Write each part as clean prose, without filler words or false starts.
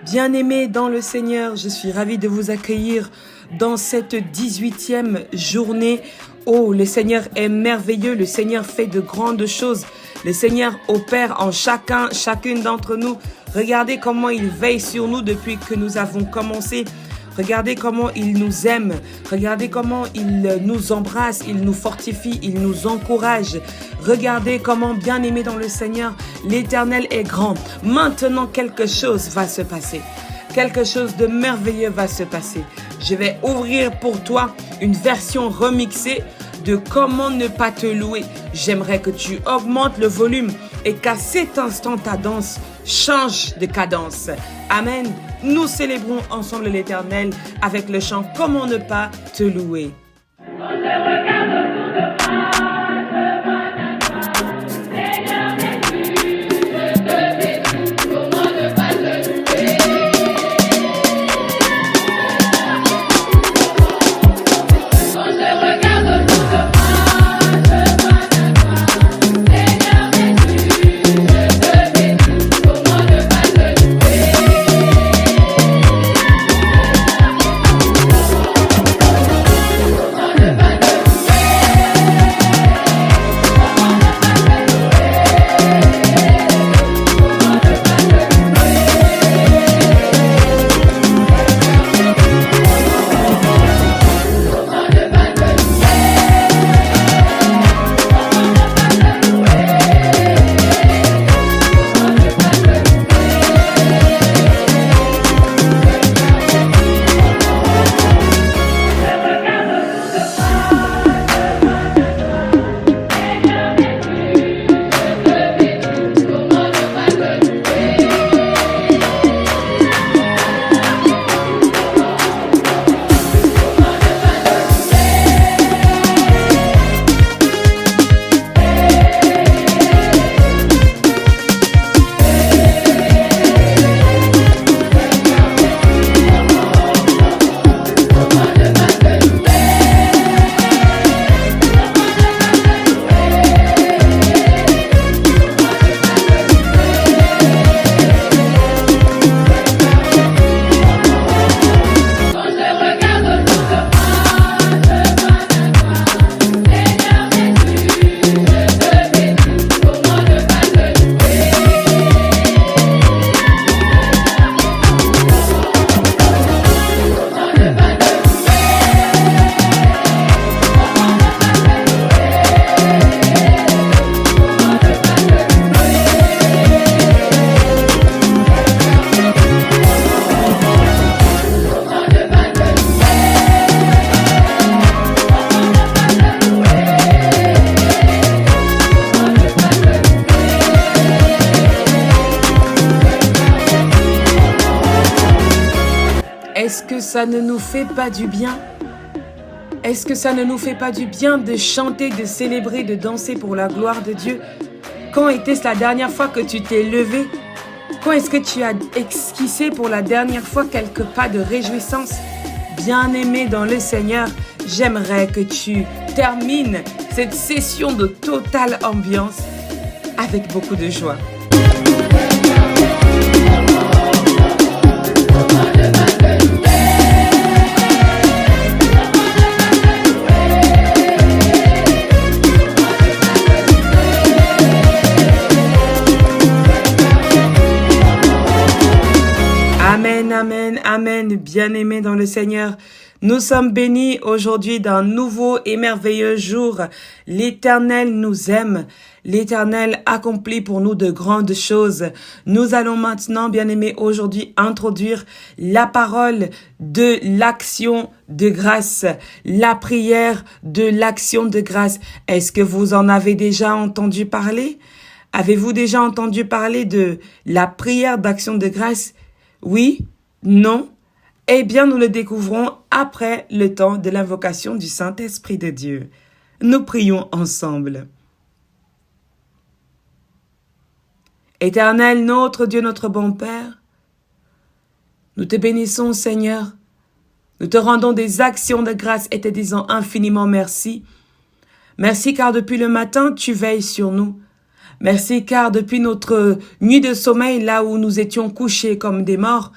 Bien-aimés dans le Seigneur, je suis ravie de vous accueillir dans cette 18e journée. Oh, le Seigneur est merveilleux, le Seigneur fait de grandes choses. Le Seigneur opère en chacune d'entre nous. Regardez comment il veille sur nous depuis que nous avons commencé. Regardez comment il nous aime. Regardez comment il nous embrasse, il nous fortifie, il nous encourage. Regardez comment, bien aimé dans le Seigneur, l'Éternel est grand. Maintenant, quelque chose va se passer. Quelque chose de merveilleux va se passer. Je vais ouvrir pour toi une version remixée de comment ne pas te louer. J'aimerais que tu augmentes le volume et qu'à cet instant, ta danse change de cadence. Amen. Nous célébrons ensemble l'Éternel avec le chant Comment ne pas te louer. Est-ce que ça ne nous fait pas du bien? Est-ce que ça ne nous fait pas du bien de chanter, de célébrer, de danser pour la gloire de Dieu? Quand était-ce la dernière fois que tu t'es levé? Quand est-ce que tu as esquissé pour la dernière fois quelques pas de réjouissance? Bien-aimé dans le Seigneur, j'aimerais que tu termines cette session de totale ambiance avec beaucoup de joie. Amen, amen, amen, bien-aimés dans le Seigneur. Nous sommes bénis aujourd'hui d'un nouveau et merveilleux jour. L'Éternel nous aime. L'Éternel accomplit pour nous de grandes choses. Nous allons maintenant, bien-aimés, aujourd'hui introduire la parole de l'action de grâce, la prière de l'action de grâce. Est-ce que vous en avez déjà entendu parler? Avez-vous déjà entendu parler de la prière d'action de grâce? Oui? Non? Eh bien, nous le découvrons après le temps de l'invocation du Saint-Esprit de Dieu. Nous prions ensemble. Éternel, notre Dieu, notre bon Père, nous te bénissons, Seigneur. Nous te rendons des actions de grâce et te disons infiniment merci. Merci car depuis le matin, tu veilles sur nous. Merci car depuis notre nuit de sommeil, là où nous étions couchés comme des morts,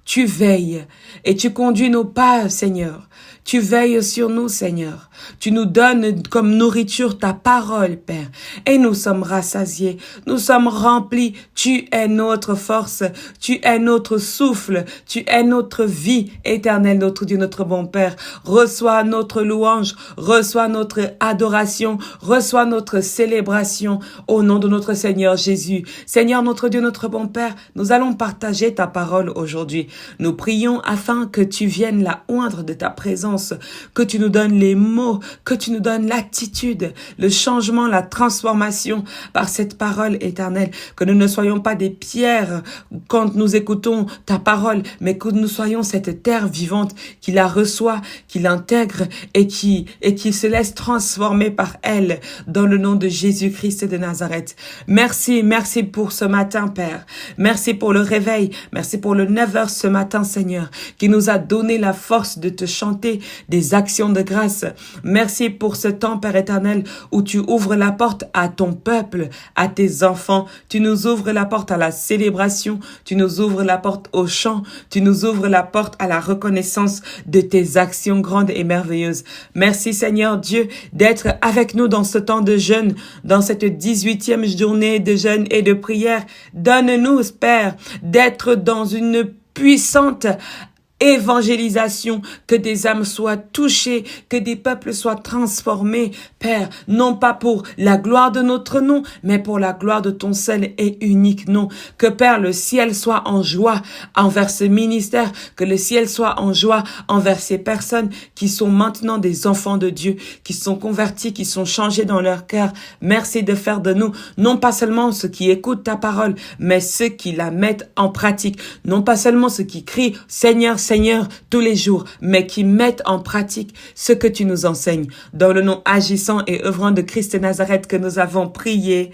tu veilles et tu conduis nos pas, Seigneur. Tu veilles sur nous, Seigneur. Tu nous donnes comme nourriture ta parole, Père. Et nous sommes rassasiés. Nous sommes remplis. Tu es notre force. Tu es notre souffle. Tu es notre vie éternelle, notre Dieu, notre bon Père. Reçois notre louange. Reçois notre adoration. Reçois notre célébration au nom de notre Seigneur Jésus. Seigneur, notre Dieu, notre bon Père, nous allons partager ta parole aujourd'hui. Nous prions afin que tu viennes la oindre de ta présence, que tu nous donnes les mots, que tu nous donnes l'attitude, le changement, la transformation par cette parole éternelle, que nous ne soyons pas des pierres quand nous écoutons ta parole, mais que nous soyons cette terre vivante qui la reçoit, qui l'intègre et qui se laisse transformer par elle dans le nom de Jésus-Christ de Nazareth. Merci pour ce matin, Père. Merci pour le réveil. Merci pour le 9h ce matin, Seigneur, qui nous a donné la force de te chanter des actions de grâce. Merci pour ce temps, Père éternel, où tu ouvres la porte à ton peuple, à tes enfants. Tu nous ouvres la porte à la célébration. Tu nous ouvres la porte au chant. Tu nous ouvres la porte à la reconnaissance de tes actions grandes et merveilleuses. Merci, Seigneur Dieu, d'être avec nous dans ce temps de jeûne, dans cette 18e journée de jeûne et de prière. Donne-nous, Père, d'être dans une puissante évangélisation, que des âmes soient touchées, que des peuples soient transformés, Père, non pas pour la gloire de notre nom, mais pour la gloire de ton seul et unique nom. Que, Père, le ciel soit en joie envers ce ministère, que le ciel soit en joie envers ces personnes qui sont maintenant des enfants de Dieu, qui sont convertis, qui sont changés dans leur cœur. Merci de faire de nous, non pas seulement ceux qui écoutent ta parole, mais ceux qui la mettent en pratique, non pas seulement ceux qui crient « Seigneur, Seigneur, tous les jours, mais qui mettent en pratique ce que tu nous enseignes. Dans le nom agissant et œuvrant de Christ de Nazareth que nous avons prié.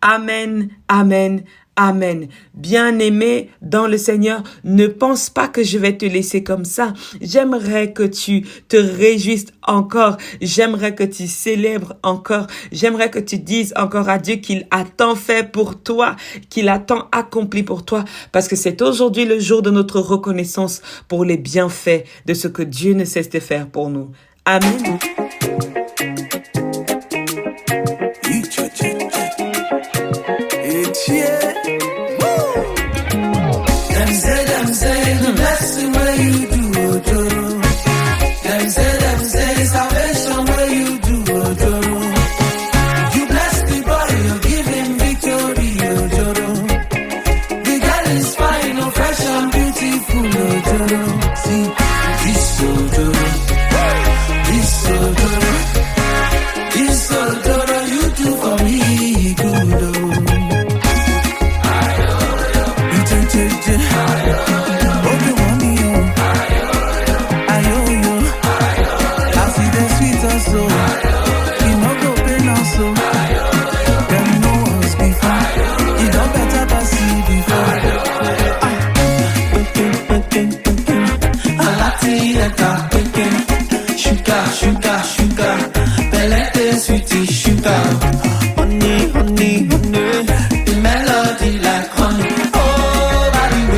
Amen, amen, amen. Bien-aimé dans le Seigneur, ne pense pas que je vais te laisser comme ça. J'aimerais que tu te réjouisses encore. J'aimerais que tu célèbres encore. J'aimerais que tu dises encore à Dieu qu'il a tant fait pour toi, qu'il a tant accompli pour toi, parce que c'est aujourd'hui le jour de notre reconnaissance pour les bienfaits de ce que Dieu ne cesse de faire pour nous. Amen.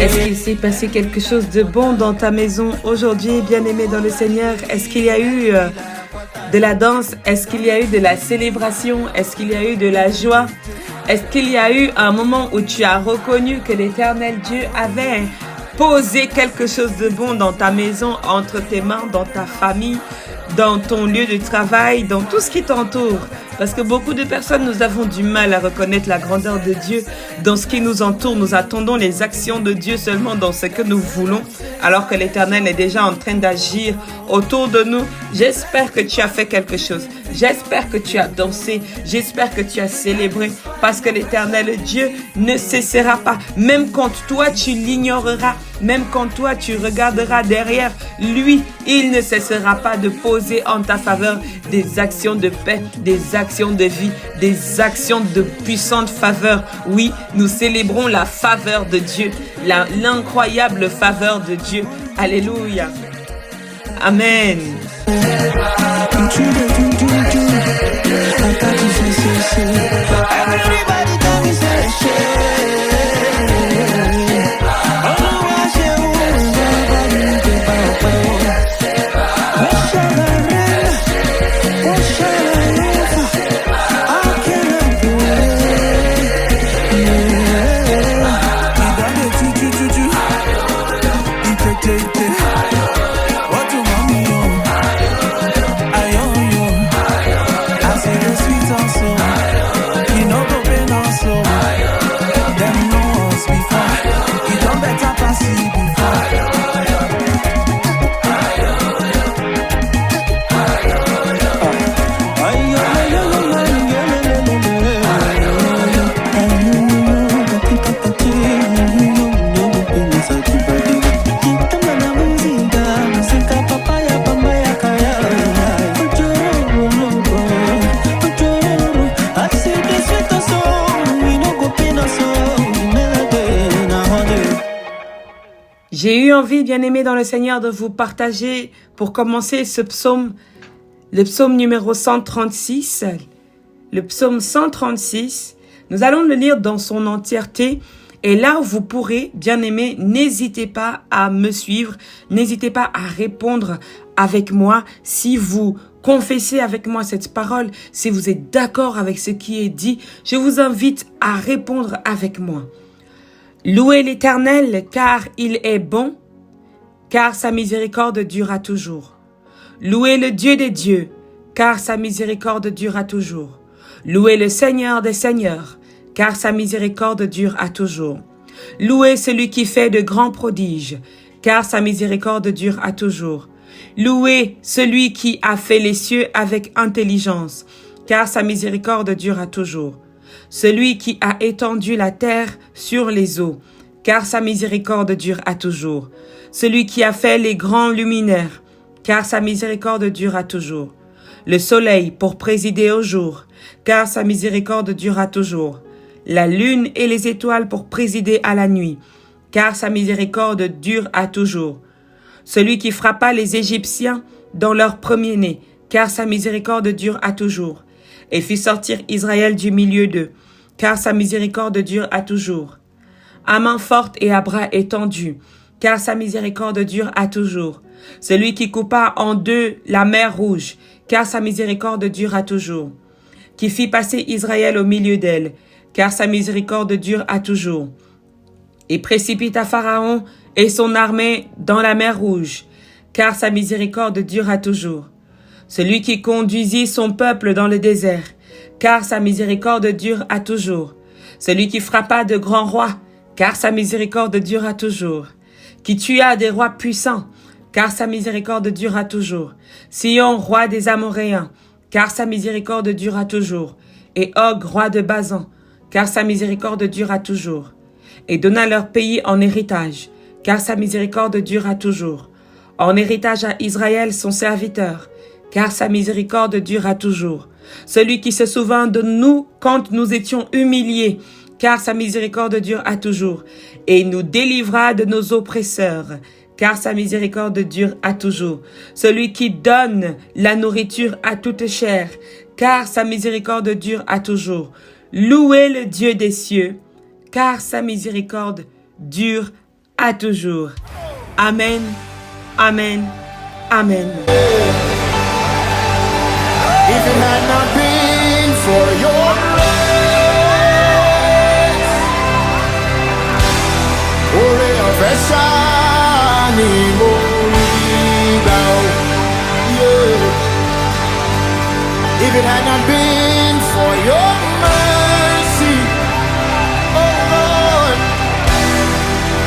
Est-ce qu'il s'est passé quelque chose de bon dans ta maison aujourd'hui, bien-aimé dans le Seigneur? Est-ce qu'il y a eu de la danse? Est-ce qu'il y a eu de la célébration? Est-ce qu'il y a eu de la joie? Est-ce qu'il y a eu un moment où tu as reconnu que l'Éternel Dieu avait posé quelque chose de bon dans ta maison, entre tes mains, dans ta famille, dans ton lieu de travail, dans tout ce qui t'entoure? Parce que beaucoup de personnes, nous avons du mal à reconnaître la grandeur de Dieu dans ce qui nous entoure. Nous attendons les actions de Dieu seulement dans ce que nous voulons, alors que l'Éternel est déjà en train d'agir autour de nous. J'espère que tu as fait quelque chose. J'espère que tu as dansé. J'espère que tu as célébré, parce que l'Éternel Dieu ne cessera pas. Même quand toi, tu l'ignoreras, même quand toi, tu regarderas derrière, lui, il ne cessera pas de poser en ta faveur des actions de paix, des actions de vie, des actions de puissante faveur. Oui, nous célébrons la faveur de Dieu, l'incroyable faveur de Dieu. Alléluia. Amen. J'ai eu envie, bien-aimés dans le Seigneur, de vous partager, pour commencer, ce psaume, le psaume numéro 136. Le psaume 136, nous allons le lire dans son entièreté. Et là où vous pourrez, bien-aimés, n'hésitez pas à me suivre, n'hésitez pas à répondre avec moi si vous confessez avec moi cette parole, si vous êtes d'accord avec ce qui est dit, je vous invite à répondre avec moi. Louez l'Éternel, car il est bon, car sa miséricorde durera toujours. Louez le Dieu des dieux, car sa miséricorde durera toujours. Louez le Seigneur des seigneurs, car sa miséricorde dure à toujours. Louez celui qui fait de grands prodiges, car sa miséricorde dure à toujours. Louez celui qui a fait les cieux avec intelligence, car sa miséricorde dure à toujours. Celui qui a étendu la terre sur les eaux, car sa miséricorde dure à toujours. Celui qui a fait les grands luminaires, car sa miséricorde dure à toujours. Le soleil pour présider au jour, car sa miséricorde dure à toujours. La lune et les étoiles pour présider à la nuit, car sa miséricorde dure à toujours. Celui qui frappa les Égyptiens dans leur premier-né, car sa miséricorde dure à toujours, et fit sortir Israël du milieu d'eux, car sa miséricorde dure à toujours. À main forte et à bras étendus, car sa miséricorde dure à toujours. Celui qui coupa en deux la mer rouge, car sa miséricorde dure à toujours. Qui fit passer Israël au milieu d'elle, car sa miséricorde dure à toujours. Et précipita Pharaon et son armée dans la mer rouge, car sa miséricorde dure à toujours. Celui qui conduisit son peuple dans le désert, car sa miséricorde dure à toujours. Celui qui frappa de grands rois, car sa miséricorde dure à toujours. Qui tua des rois puissants, car sa miséricorde dure à toujours. Sion, roi des Amoréens, car sa miséricorde dure à toujours. Et Og, roi de Basan, car sa miséricorde dure à toujours. Et donna leur pays en héritage, car sa miséricorde dure à toujours. En héritage à Israël son serviteur, car sa miséricorde dure à toujours. Celui qui se souvint de nous quand nous étions humiliés, car sa miséricorde dure à toujours. Et nous délivra de nos oppresseurs, car sa miséricorde dure à toujours. Celui qui donne la nourriture à toute chair, car sa miséricorde dure à toujours. Louez le Dieu des cieux, car sa miséricorde dure à toujours. Amen, amen, amen. If it had not been for your grace, ore ofesa ni mo rí gbà o. Yeah. If it had not been for your mercy, oh Lord,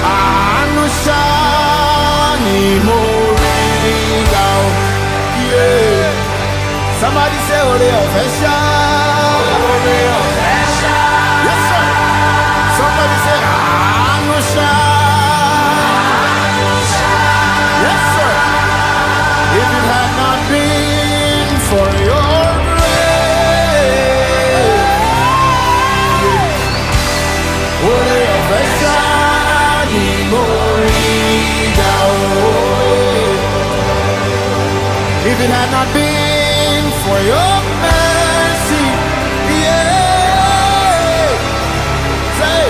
àánú ṣá ni mo rí gbà o. Yeah. Somebody say, Ore ofesha. Ore ofesha. Yes, sir. Somebody say, Anusha. Yes, sir. If it had not been for your grace, Ore ofesha ni morida. If it had not been for your mercy, yeah. Say,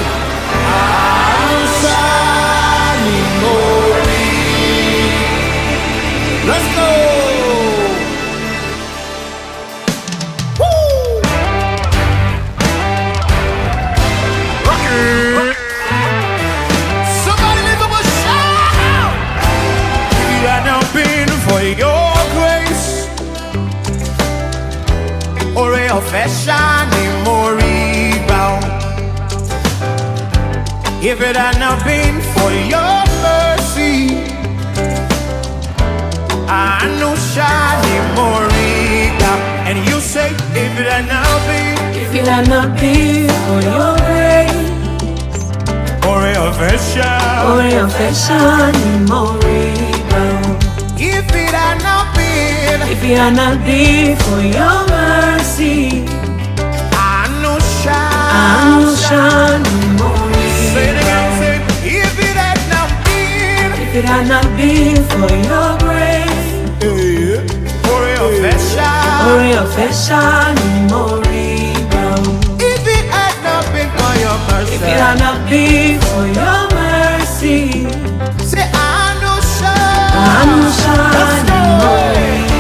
I'm shining glory. Let's go. Woo. Rocket. Somebody lift up a shout. If it had not been for your grace, ore ofesha ni mo rí gbà o. If it had not been for your mercy, àánú ṣá ni mo rí gbà. And you say, if it had not been For your grace, ore ofesha ni mo rí gbà o. If it had not been If it had not been for your mercy, àánú ṣá ni mo rí Say it gbà again, o. say, if it had not been it had not been for your grace, Ore ofesha ni moriba. If it had not been for your mercy, If it had not been for your mercy, say Anusha. Anusha ni moriba.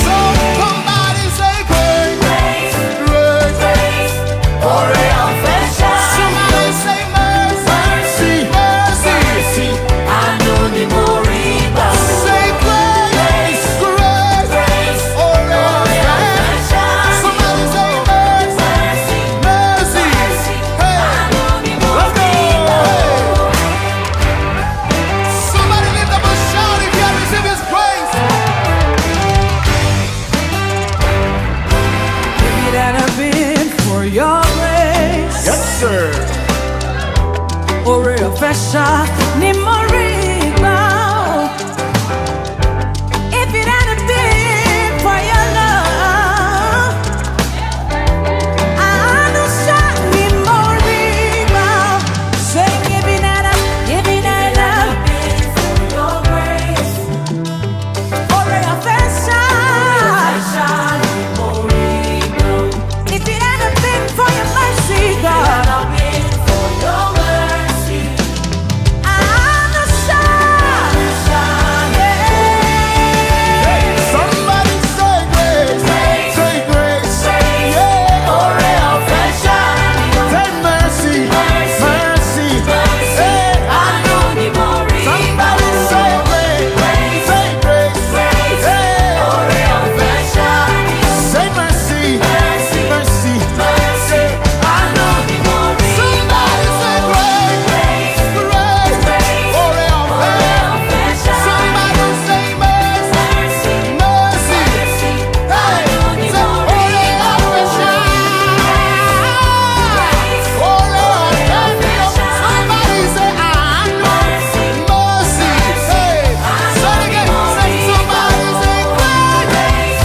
So somebody say grace, grace, Ore ofesha. Somebody say mercy, mercy. Ni moriba. Say grace, grace, Ore ofesha. Somebody say mercy, mercy. Hey, let's go. Somebody lift up a shout if you have received His grace. If it had been for your grace, Yes, sir. Ore ofesha ni moriba. If it had been for your love, Anusha ni moriba. Saying if it had been for your grace, Ore ofesha ni moriba. If it had been for your mercy, God. Somebody say grace, say grace, yeah. Say mercy, mercy, hey. Somebody say grace, say grace, hey. Say mercy, mercy, mercy. Somebody say grace, grace, Ore ofesha. Somebody say mercy, mercy, hey. Say Ore ofesha. Ore ofesha. Somebody say mercy, hey. Say it again. Say somebody say grace,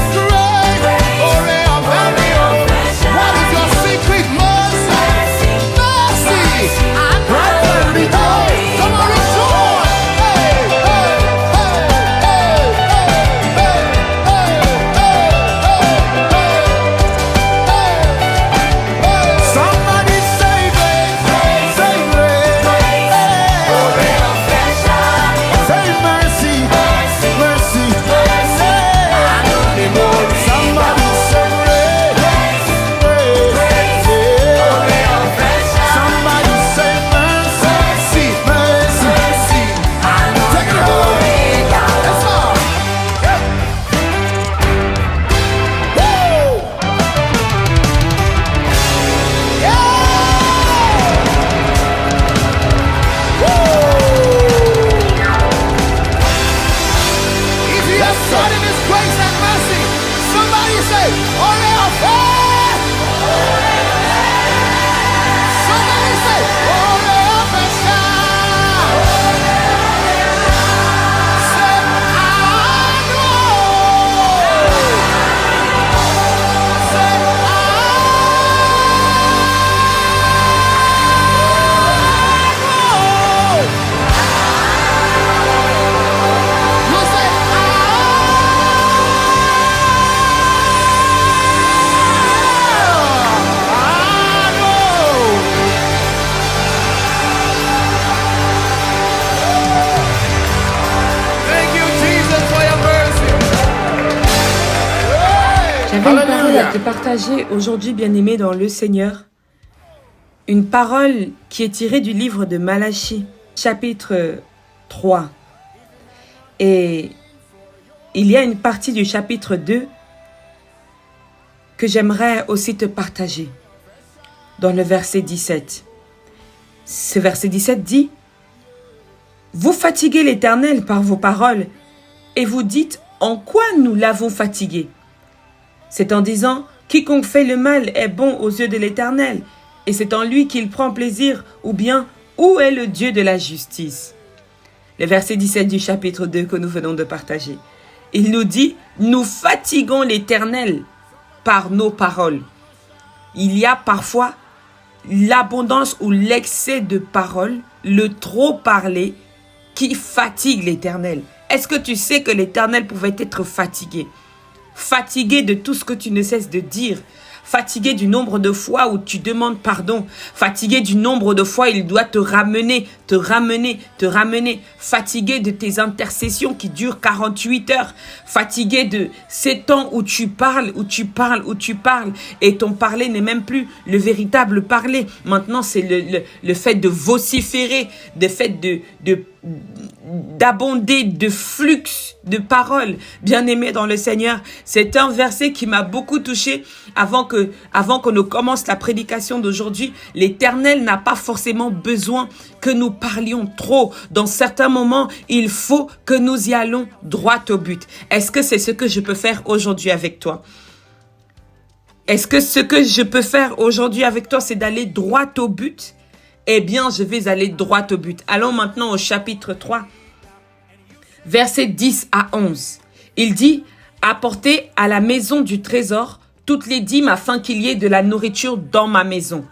Ore ofesha. What is your secret? Mercy, mercy. Hey, come on, rejoice. Hey, hey, hey, hey, hey, hey, hey. Somebody say grace, say grace, say mercy, mercy, mercy. Somebody say grace, grace, somebody say mercy, mercy. Take it away. Let's go. Woo! If you have sought in His grace and mercy, somebody say, Ore ofesha. Somebody say, Ore ofesha. Say, I know. Say, you say, I know. Thank you, Jesus, for your mercy. J'avais une parole à te partager aujourd'hui, bien-aimé dans le Seigneur. Une parole qui est tirée du livre de Malachie, chapitre 3. Et il y a une partie du chapitre 2 que j'aimerais aussi te partager, dans le verset 17. Ce verset 17 dit « Vous fatiguez l'Éternel par vos paroles, et vous dites « En quoi nous l'avons fatigué ?» C'est en disant « Quiconque fait le mal est bon aux yeux de l'Éternel, et c'est en lui qu'il prend plaisir, ou bien « Où est le Dieu de la justice ?» Le verset 17 du chapitre 2 que nous venons de partager. Il nous dit « Nous fatiguons l'Éternel par nos paroles. » Il y a parfois l'abondance ou l'excès de paroles, le trop parler qui fatigue l'Éternel. Est-ce que tu sais que l'Éternel pouvait être fatigué? Fatigué de tout ce que tu ne cesses de dire. Fatigué du nombre de fois où tu demandes pardon. Fatigué du nombre de fois où il doit te ramener. Fatigué de tes intercessions qui durent 48 heures. Fatigué de ces temps où tu parles. Et ton parler n'est même plus le véritable parler. Maintenant, c'est le fait de vociférer, le fait d'abonder de flux de paroles. Bien-aimé dans le Seigneur, c'est un verset qui m'a beaucoup touché avant qu'on ne commence la prédication d'aujourd'hui. L'Éternel n'a pas forcément besoin que nous parlions trop. Dans certains moments, il faut que nous y allons droit au but. Est-ce que c'est ce que je peux faire aujourd'hui avec toi? Est-ce que ce que je peux faire aujourd'hui avec toi, c'est d'aller droit au but? Eh bien, je vais aller droit au but. Allons maintenant au chapitre 3, versets 10 à 11. Il dit, « Apportez à la maison du trésor toutes les dîmes afin qu'il y ait de la nourriture dans ma maison.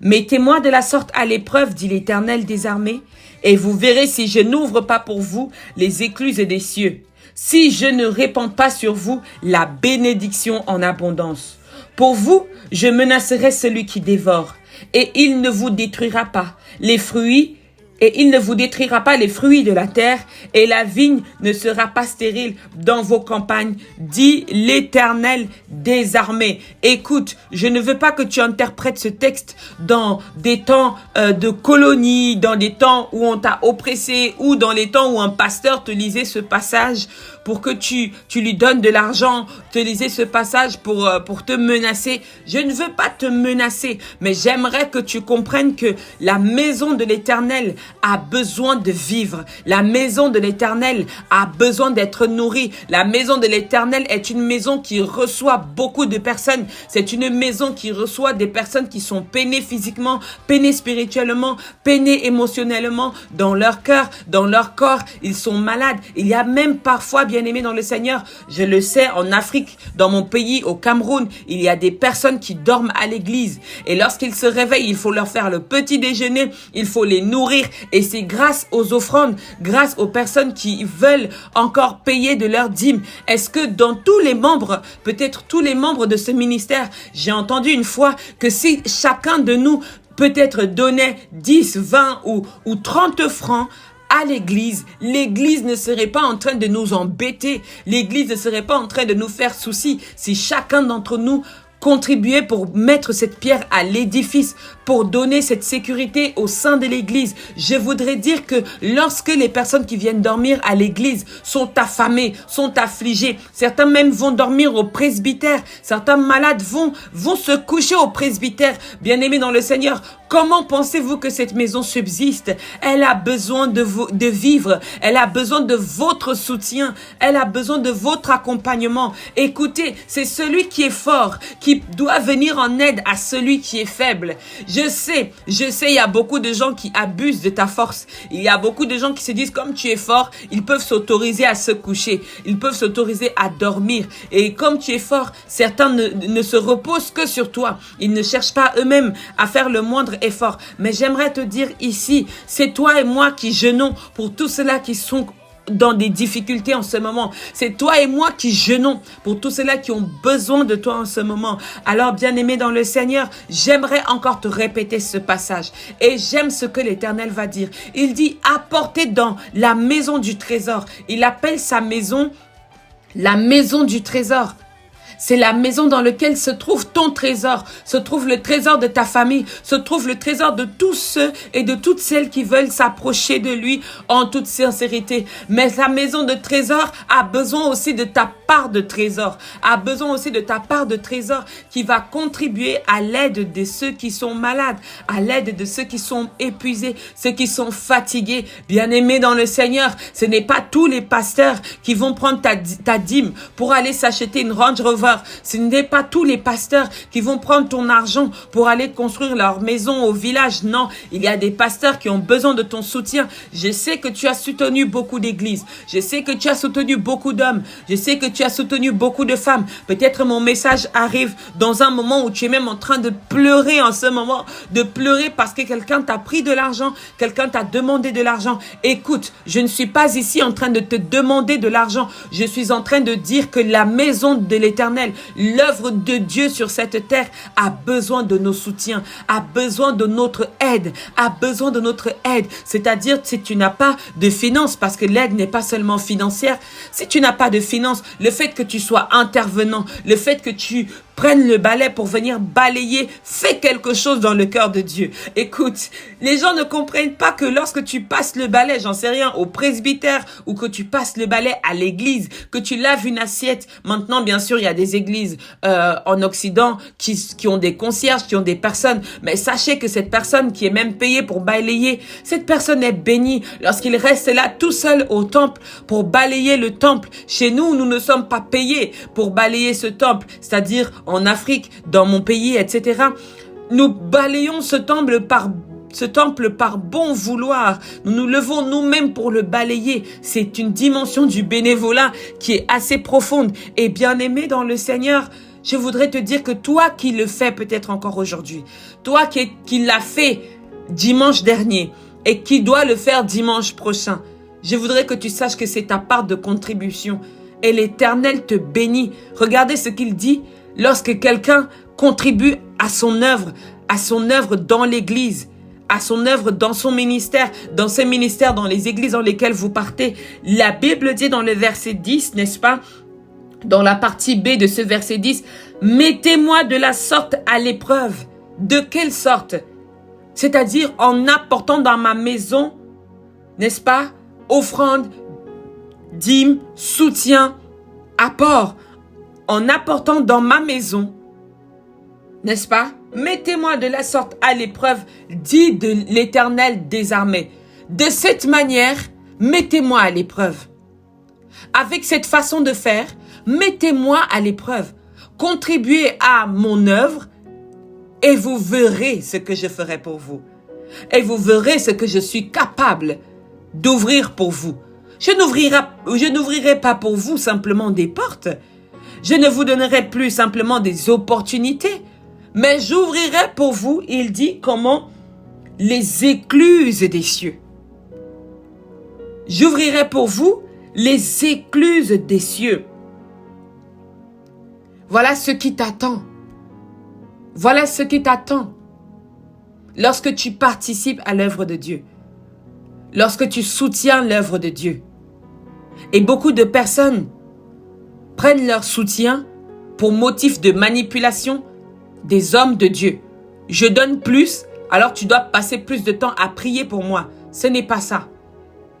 Mettez-moi de la sorte à l'épreuve, dit l'Éternel des armées, et vous verrez si je n'ouvre pas pour vous les écluses des cieux, si je ne répands pas sur vous la bénédiction en abondance. Pour vous, je menacerai celui qui dévore, et il ne vous détruira pas les fruits de la terre, et la vigne ne sera pas stérile dans vos campagnes, dit l'Éternel des armées. » Écoute, je ne veux pas que tu interprètes ce texte dans des temps de colonie, dans des temps où on t'a oppressé, ou dans les temps où un pasteur te lisait ce passage pour que tu lui donnes de l'argent, te lisais ce passage pour te menacer. Je ne veux pas te menacer, mais j'aimerais que tu comprennes que la maison de l'Éternel a besoin de vivre. La maison de l'Éternel a besoin d'être nourrie. La maison de l'Éternel est une maison qui reçoit beaucoup de personnes. C'est une maison qui reçoit des personnes qui sont peinées physiquement, peinées spirituellement, peinées émotionnellement, dans leur cœur, dans leur corps. Ils sont malades. Il y a même parfois, bien-aimés dans le Seigneur, je le sais, en Afrique, dans mon pays, au Cameroun, il y a des personnes qui dorment à l'église. Et lorsqu'ils se réveillent, il faut leur faire le petit déjeuner, il faut les nourrir. Et c'est grâce aux offrandes, grâce aux personnes qui veulent encore payer de leurs dîmes. Est-ce que dans tous les membres, peut-être tous les membres de ce ministère, j'ai entendu une fois que si chacun de nous peut-être donnait 10, 20 ou 30 francs à l'église ne serait pas en train de nous embêter. L'église ne serait pas en train de nous faire souci si chacun d'entre nous contribuer pour mettre cette pierre à l'édifice, pour donner cette sécurité au sein de l'église. Je voudrais dire que lorsque les personnes qui viennent dormir à l'église sont affamées, sont affligées, certains même vont dormir au presbytère, certains malades vont se coucher au presbytère. Bien-aimés dans le Seigneur, comment pensez-vous que cette maison subsiste? Elle a besoin de vivre, elle a besoin de votre soutien, elle a besoin de votre accompagnement. Écoutez, c'est celui qui est fort qui doit venir en aide à celui qui est faible. Je sais, il y a beaucoup de gens qui abusent de ta force. Il y a beaucoup de gens qui se disent comme tu es fort, ils peuvent s'autoriser à se coucher, ils peuvent s'autoriser à dormir. Et comme tu es fort, certains ne se reposent que sur toi. Ils ne cherchent pas eux-mêmes à faire le moindre effort. Mais j'aimerais te dire ici, c'est toi et moi qui jeûnons pour tous ceux-là qui sont dans des difficultés en ce moment. C'est toi et moi qui jeûnons pour tous ceux-là qui ont besoin de toi en ce moment. Alors, bien-aimé dans le Seigneur, j'aimerais encore te répéter ce passage. Et j'aime ce que l'Éternel va dire. Il dit, apportez dans la maison du trésor. Il appelle sa maison la maison du trésor. C'est la maison dans laquelle se trouve ton trésor, se trouve le trésor de ta famille, se trouve le trésor de tous ceux et de toutes celles qui veulent s'approcher de lui en toute sincérité. Mais la maison de trésor a besoin aussi de ta part de trésor, a besoin aussi de ta part de trésor qui va contribuer à l'aide de ceux qui sont malades, à l'aide de ceux qui sont épuisés, ceux qui sont fatigués. Bien-aimés dans le Seigneur, ce n'est pas tous les pasteurs qui vont prendre ta dîme pour aller s'acheter une Range Rover sauveur. Ce n'est pas tous les pasteurs qui vont prendre ton argent pour aller construire leur maison au village. Non, il y a des pasteurs qui ont besoin de ton soutien. Je sais que tu as soutenu beaucoup d'églises. Je sais que tu as soutenu beaucoup d'hommes. Je sais que tu as soutenu beaucoup de femmes. Peut-être mon message arrive dans un moment où tu es même en train de pleurer en ce moment, de pleurer parce que quelqu'un t'a pris de l'argent, quelqu'un t'a demandé de l'argent. Écoute, je ne suis pas ici en train de te demander de l'argent. Je suis en train de dire que la maison de l'Éternel, l'œuvre de Dieu sur cette terre a besoin de nos soutiens, a besoin de notre aide, a besoin de notre aide. C'est-à-dire, si tu n'as pas de finances, parce que l'aide n'est pas seulement financière, si tu n'as pas de finances, le fait que tu sois intervenant, le fait que tu prennes le balai pour venir balayer, fais quelque chose dans le cœur de Dieu. Écoute, les gens ne comprennent pas que lorsque tu passes le balai, j'en sais rien, au presbytère, ou que tu passes le balai à l'église, que tu laves une assiette. Maintenant, bien sûr, il y a des églises en Occident qui ont des concierges, qui ont des personnes. Mais sachez que cette personne qui est même payée pour balayer, cette personne est bénie lorsqu'il reste là tout seul au temple pour balayer le temple. Chez nous, nous ne sommes pas payés pour balayer ce temple, c'est-à-dire en Afrique, dans mon pays, etc. Nous balayons ce temple par bon vouloir. Nous nous levons nous-mêmes pour le balayer. C'est une dimension du bénévolat qui est assez profonde. Et bien aimé dans le Seigneur, je voudrais te dire que toi qui le fais peut-être encore aujourd'hui, toi qui l'as fait dimanche dernier et qui dois le faire dimanche prochain, je voudrais que tu saches que c'est ta part de contribution. Et l'Éternel te bénit. Regardez ce qu'il dit. Lorsque quelqu'un contribue à son œuvre dans l'église, à son œuvre dans son ministère, dans ses ministères, dans les églises dans lesquelles vous partez, la Bible dit dans le verset 10, n'est-ce pas? Dans la partie B de ce verset 10, mettez-moi de la sorte à l'épreuve. De quelle sorte? C'est-à-dire en apportant dans ma maison, n'est-ce pas? Offrande, dîme, soutien, apport. En apportant dans ma maison, n'est-ce pas? Mettez-moi de la sorte à l'épreuve, dit de l'Éternel des armées. De cette manière, mettez-moi à l'épreuve. Avec cette façon de faire, mettez-moi à l'épreuve. Contribuez à mon œuvre et vous verrez ce que je ferai pour vous. Et vous verrez ce que je suis capable d'ouvrir pour vous. Je n'ouvrirai pas pour vous simplement des portes. Je ne vous donnerai plus simplement des opportunités, mais j'ouvrirai pour vous, il dit, comment? Les écluses des cieux. J'ouvrirai pour vous les écluses des cieux. Voilà ce qui t'attend. Voilà ce qui t'attend. Lorsque tu participes à l'œuvre de Dieu. Lorsque tu soutiens l'œuvre de Dieu. Et beaucoup de personnes prennent leur soutien pour motif de manipulation des hommes de Dieu. Je donne plus, alors tu dois passer plus de temps à prier pour moi. Ce n'est pas ça.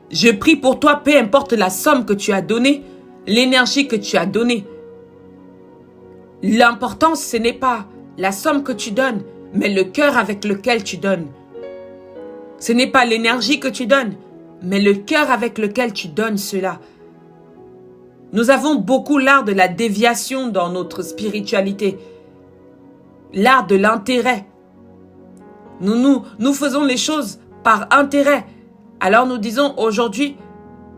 Je prie pour toi, peu importe la somme que tu as donnée, l'énergie que tu as donnée. L'important, ce n'est pas la somme que tu donnes, mais le cœur avec lequel tu donnes. Ce n'est pas l'énergie que tu donnes, mais le cœur avec lequel tu donnes cela. Nous avons beaucoup l'art de la déviation dans notre spiritualité. L'art de l'intérêt. Nous faisons les choses par intérêt. Alors nous disons aujourd'hui,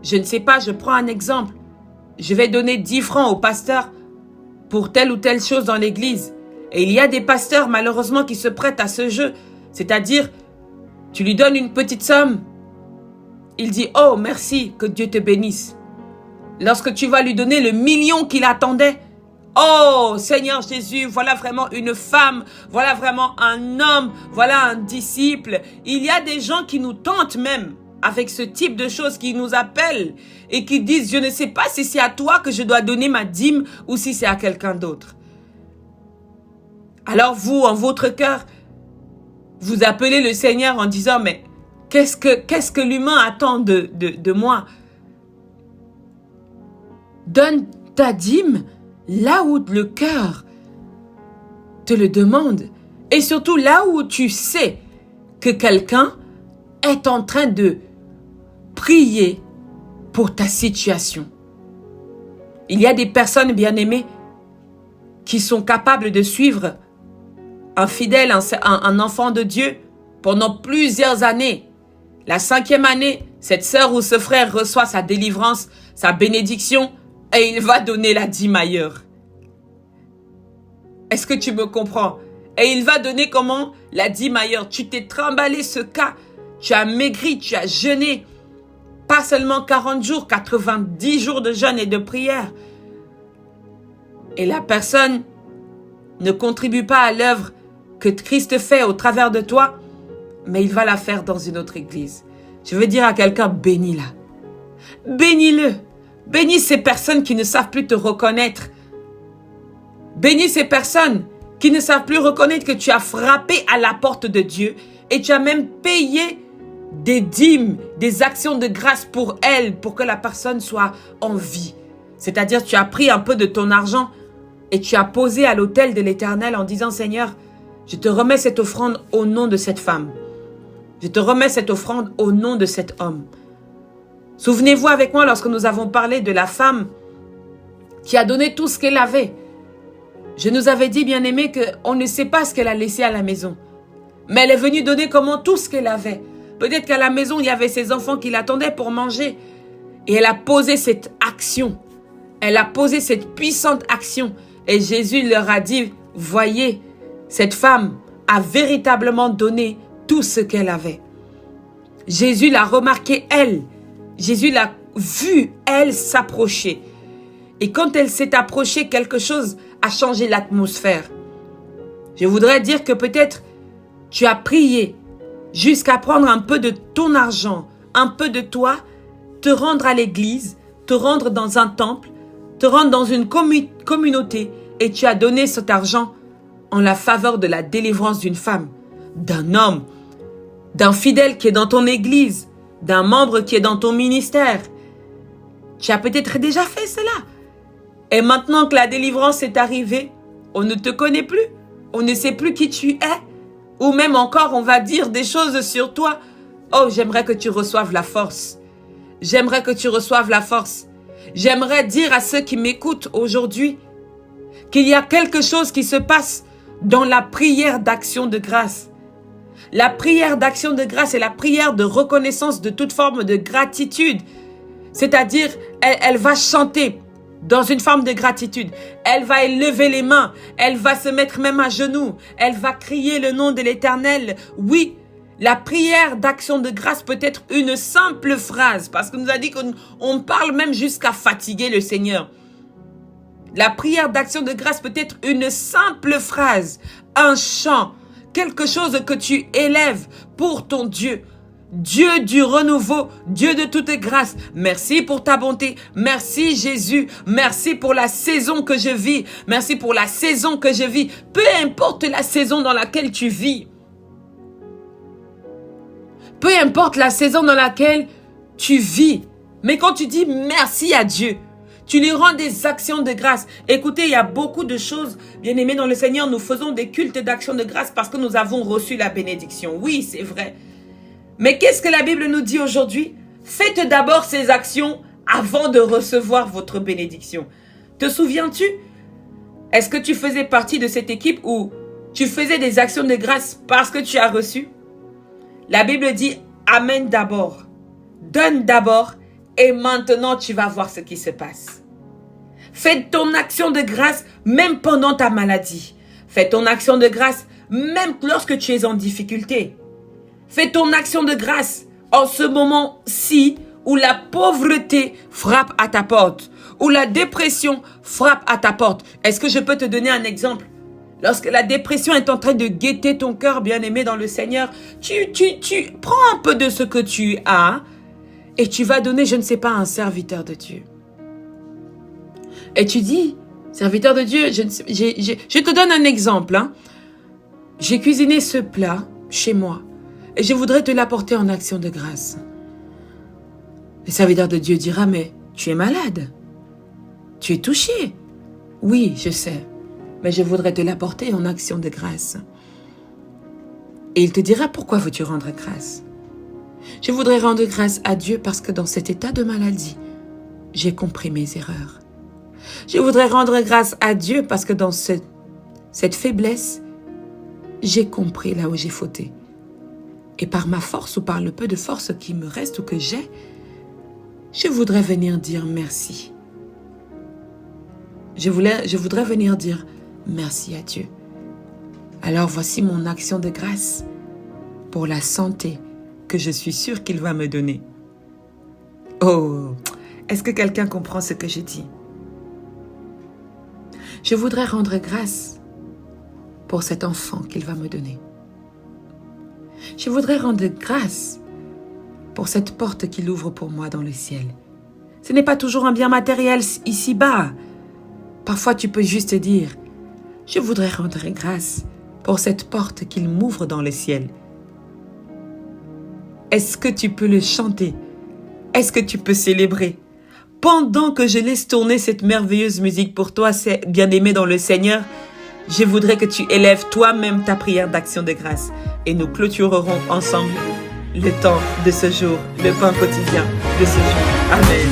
je ne sais pas, je prends un exemple. Je vais donner 10 francs au pasteur pour telle ou telle chose dans l'église. Et il y a des pasteurs malheureusement qui se prêtent à ce jeu. C'est-à-dire, tu lui donnes une petite somme. Il dit, oh merci, que Dieu te bénisse. Lorsque tu vas lui donner le million qu'il attendait, oh Seigneur Jésus, voilà vraiment une femme, voilà vraiment un homme, voilà un disciple. Il y a des gens qui nous tentent même avec ce type de choses, qui nous appellent et qui disent, je ne sais pas si c'est à toi que je dois donner ma dîme ou si c'est à quelqu'un d'autre. Alors vous, en votre cœur, vous appelez le Seigneur en disant, mais qu'est-ce que l'humain attend de moi? Donne ta dîme là où le cœur te le demande. Et surtout là où tu sais que quelqu'un est en train de prier pour ta situation. Il y a des personnes bien-aimées qui sont capables de suivre un fidèle, un enfant de Dieu pendant plusieurs années. La 5e année, cette sœur ou ce frère reçoit sa délivrance, sa bénédiction et il va donner la dîme ailleurs. Est-ce que tu me comprends? Et il va donner comment? La dîme ailleurs. Tu t'es trimballé ce cas, tu as maigri, tu as jeûné. Pas seulement 40 jours, 90 jours de jeûne et de prière. Et la personne ne contribue pas à l'œuvre que Christ fait au travers de toi, mais il va la faire dans une autre église. Je veux dire à quelqu'un, bénis-la. Bénis-le. Bénis ces personnes qui ne savent plus te reconnaître. Bénis ces personnes qui ne savent plus reconnaître que tu as frappé à la porte de Dieu et tu as même payé des dîmes, des actions de grâce pour elle, pour que la personne soit en vie. C'est-à-dire, tu as pris un peu de ton argent et tu as posé à l'autel de l'Éternel en disant, Seigneur, je te remets cette offrande au nom de cette femme. Je te remets cette offrande au nom de cet homme. Souvenez-vous avec moi lorsque nous avons parlé de la femme qui a donné tout ce qu'elle avait. Je nous avais dit, bien-aimé, qu'on ne sait pas ce qu'elle a laissé à la maison. Mais elle est venue donner comment tout ce qu'elle avait. Peut-être qu'à la maison, il y avait ses enfants qui l'attendaient pour manger. Et elle a posé cette action. Elle a posé cette puissante action. Et Jésus leur a dit, voyez, cette femme a véritablement donné tout ce qu'elle avait. Jésus l'a remarqué, elle. Jésus l'a vue, elle, s'approcher. Et quand elle s'est approchée, quelque chose a changé l'atmosphère. Je voudrais dire que peut-être tu as prié jusqu'à prendre un peu de ton argent, un peu de toi, te rendre à l'église, te rendre dans un temple, te rendre dans une communauté et tu as donné cet argent en la faveur de la délivrance d'une femme, d'un homme, d'un fidèle qui est dans ton église, d'un membre qui est dans ton ministère. Tu as peut-être déjà fait cela. Et maintenant que la délivrance est arrivée, on ne te connaît plus, on ne sait plus qui tu es, ou même encore on va dire des choses sur toi. Oh, j'aimerais que tu reçoives la force. J'aimerais que tu reçoives la force. J'aimerais dire à ceux qui m'écoutent aujourd'hui qu'il y a quelque chose qui se passe dans la prière d'action de grâce. La prière d'action de grâce est la prière de reconnaissance de toute forme de gratitude. C'est-à-dire, elle va chanter dans une forme de gratitude. Elle va élever les mains. Elle va se mettre même à genoux. Elle va crier le nom de l'Éternel. Oui, la prière d'action de grâce peut être une simple phrase, parce qu'on nous a dit qu'on parle même jusqu'à fatiguer le Seigneur. La prière d'action de grâce peut être une simple phrase, un chant, quelque chose que tu élèves pour ton Dieu. Dieu du renouveau, Dieu de toute grâce, merci pour ta bonté, merci Jésus, merci pour la saison que je vis, merci pour la saison que je vis, peu importe la saison dans laquelle tu vis, peu importe la saison dans laquelle tu vis, mais quand tu dis merci à Dieu, tu lui rends des actions de grâce. Écoutez, il y a beaucoup de choses, bien-aimés dans le Seigneur, nous faisons des cultes d'action de grâce parce que nous avons reçu la bénédiction. Oui, c'est vrai. Mais qu'est-ce que la Bible nous dit aujourd'hui? Faites d'abord ces actions avant de recevoir votre bénédiction. Te souviens-tu? Est-ce que tu faisais partie de cette équipe où tu faisais des actions de grâce parce que tu as reçu? La Bible dit amène d'abord, donne d'abord et maintenant tu vas voir ce qui se passe. Fais ton action de grâce même pendant ta maladie. Fais ton action de grâce même lorsque tu es en difficulté. Fais ton action de grâce en ce moment-ci où la pauvreté frappe à ta porte, où la dépression frappe à ta porte. Est-ce que je peux te donner un exemple? Lorsque la dépression est en train de guetter ton cœur, bien-aimé dans le Seigneur, tu prends un peu de ce que tu as et tu vas donner, je ne sais pas, à un serviteur de Dieu. Et tu dis, serviteur de Dieu, je te donne un exemple. J'ai cuisiné ce plat chez moi. Et je voudrais te l'apporter en action de grâce. Le serviteur de Dieu dira, mais tu es malade. Tu es touché. Oui, je sais. Mais je voudrais te l'apporter en action de grâce. Et il te dira, pourquoi veux-tu rendre grâce? Je voudrais rendre grâce à Dieu parce que dans cet état de maladie, j'ai compris mes erreurs. Je voudrais rendre grâce à Dieu parce que dans cette faiblesse, j'ai compris là où j'ai fauté. Et par ma force ou par le peu de force qui me reste ou que j'ai, je voudrais venir dire merci. Je voudrais venir dire merci à Dieu. Alors voici mon action de grâce pour la santé que je suis sûre qu'il va me donner. Oh, est-ce que quelqu'un comprend ce que je dis? Je voudrais rendre grâce pour cet enfant qu'il va me donner. Je voudrais rendre grâce pour cette porte qu'il ouvre pour moi dans le ciel. Ce n'est pas toujours un bien matériel ici-bas. Parfois, tu peux juste dire, je voudrais rendre grâce pour cette porte qu'il m'ouvre dans le ciel. Est-ce que tu peux le chanter? Est-ce que tu peux célébrer? Pendant que je laisse tourner cette merveilleuse musique pour toi, bien-aimé dans le Seigneur, je voudrais que tu élèves toi-même ta prière d'action de grâce et nous clôturerons ensemble le temps de ce jour, le pain quotidien de ce jour. Amen.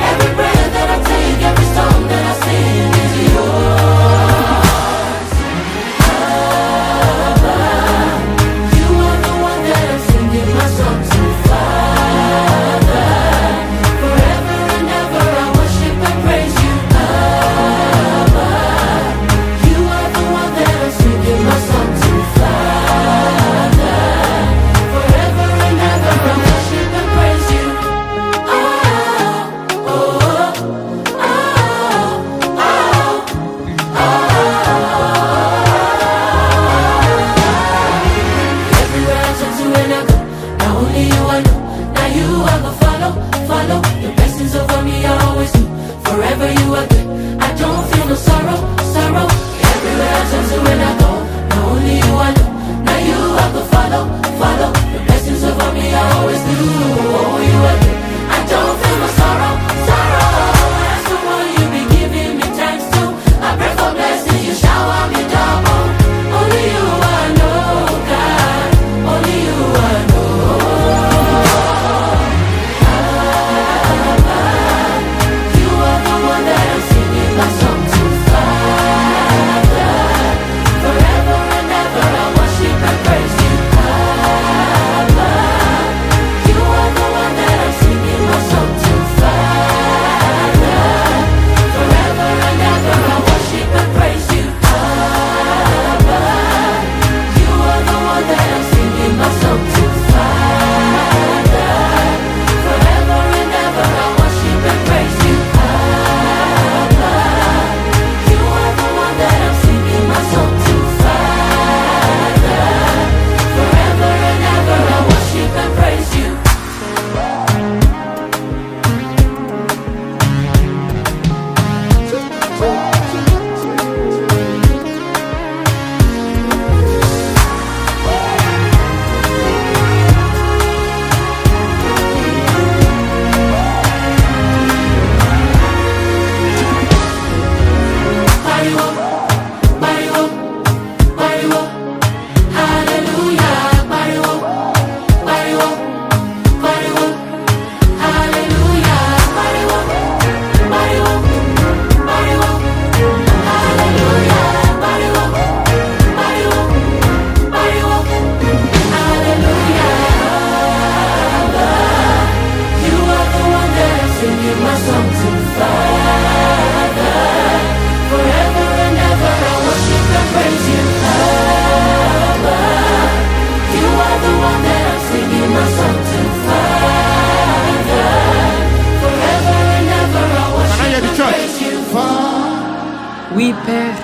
Every breath that I take, every song that I sing is yours. Oui, Père,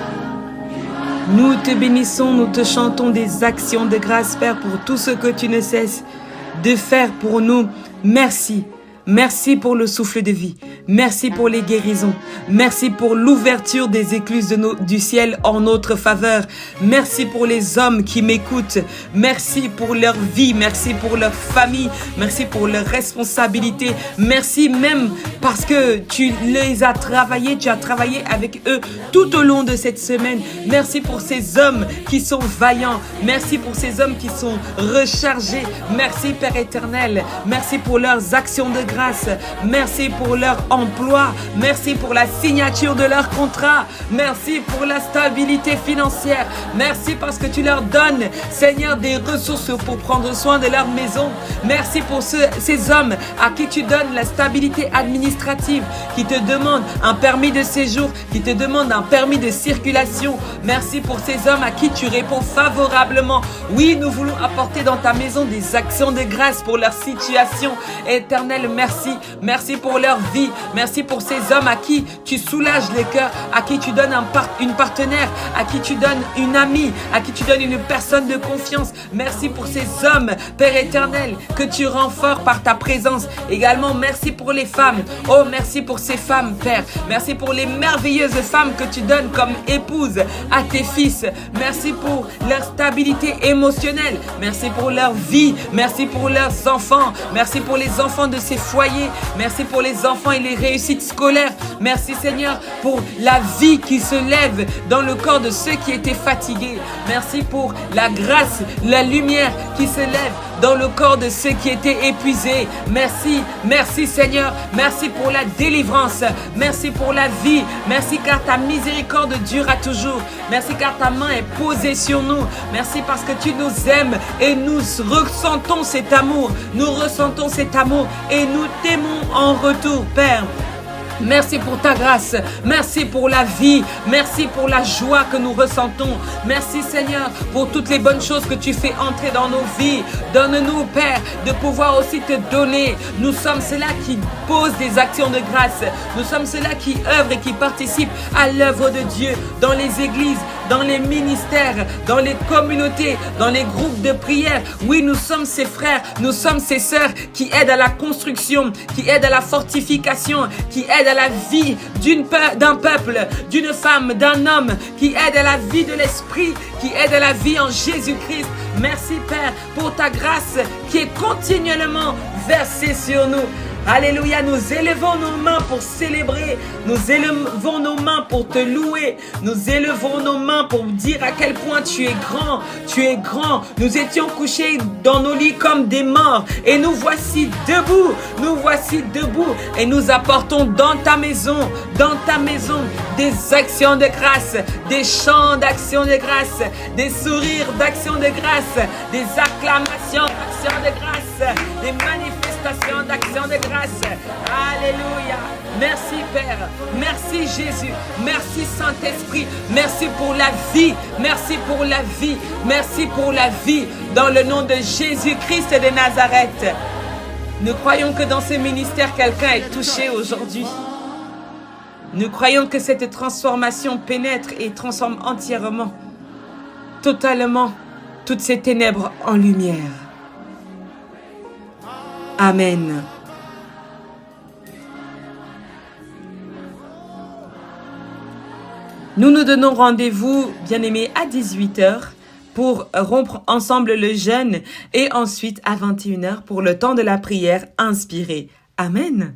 nous te bénissons, nous te chantons des actions de grâce, Père, pour tout ce que tu ne cesses de faire pour nous. Merci. Merci pour le souffle de vie. Merci pour les guérisons. Merci pour l'ouverture des écluses du ciel en notre faveur. Merci pour les hommes qui m'écoutent. Merci pour leur vie. Merci pour leur famille. Merci pour leur responsabilité. Merci même parce que tu les as travaillés. Tu as travaillé avec eux tout au long de cette semaine. Merci pour ces hommes qui sont vaillants. Merci pour ces hommes qui sont rechargés. Merci Père éternel. Merci pour leurs actions de grâce. Merci pour leur emploi. Merci pour la signature de leur contrat. Merci pour la stabilité financière. Merci parce que tu leur donnes, Seigneur, des ressources pour prendre soin de leur maison. Merci pour ces hommes à qui tu donnes la stabilité administrative, qui te demandent un permis de séjour, qui te demandent un permis de circulation. Merci pour ces hommes à qui tu réponds favorablement. Oui, nous voulons apporter dans ta maison des actions de grâce pour leur situation. Éternel, merci. Merci pour leur vie. Merci pour ces hommes à qui tu soulages les cœurs, à qui tu donnes une partenaire, à qui tu donnes une amie, à qui tu donnes une personne de confiance. Merci pour ces hommes, Père éternel, que tu rends forts par ta présence. Également, merci pour les femmes. Oh, merci pour ces femmes, Père. Merci pour les merveilleuses femmes que tu donnes comme épouses à tes fils. Merci pour leur stabilité émotionnelle. Merci pour leur vie. Merci pour leurs enfants. Merci pour les enfants de ces foyers. Merci pour les enfants et les réussites scolaires. Merci Seigneur pour la vie qui se lève dans le corps de ceux qui étaient fatigués. Merci pour la grâce, la lumière qui se lève dans le corps de ceux qui étaient épuisés. Merci, merci Seigneur. Merci pour la délivrance. Merci pour la vie. Merci car ta miséricorde dure à toujours. Merci car ta main est posée sur nous. Merci parce que tu nous aimes et nous ressentons cet amour. Nous ressentons cet amour et nous t'aimons en retour, Père. Merci pour ta grâce, merci pour la vie, merci pour la joie que nous ressentons. Merci Seigneur pour toutes les bonnes choses que tu fais entrer dans nos vies. Donne-nous Père de pouvoir aussi te donner. Nous sommes ceux-là qui posent des actions de grâce. Nous sommes ceux-là qui œuvrent et qui participent à l'œuvre de Dieu dans les églises, dans les ministères, dans les communautés, dans les groupes de prière. Oui, nous sommes ces frères, nous sommes ces sœurs qui aident à la construction, qui aident à la fortification, qui aident à la vie d'un peuple, d'une femme, d'un homme, qui aide à la vie de l'esprit, qui aide à la vie en Jésus-Christ. Merci Père pour ta grâce qui est continuellement versée sur nous. Alléluia, nous élevons nos mains pour célébrer, nous élevons nos mains pour te louer, nous élevons nos mains pour dire à quel point tu es grand, tu es grand. Nous étions couchés dans nos lits comme des morts et nous voici debout et nous apportons dans ta maison des actions de grâce, des chants d'actions de grâce, des sourires d'actions de grâce, des acclamations d'actions de grâce, des manifestations d'actions de grâce. Alléluia. Merci Père. Merci Jésus. Merci Saint-Esprit. Merci pour la vie. Merci pour la vie. Merci pour la vie. Dans le nom de Jésus-Christ de Nazareth. Nous croyons que dans ce ministère, quelqu'un est touché aujourd'hui. Nous croyons que cette transformation pénètre et transforme entièrement, totalement, toutes ces ténèbres en lumière. Amen. Nous nous donnons rendez-vous, bien-aimés, à 18h pour rompre ensemble le jeûne et ensuite à 21h pour le temps de la prière inspirée. Amen.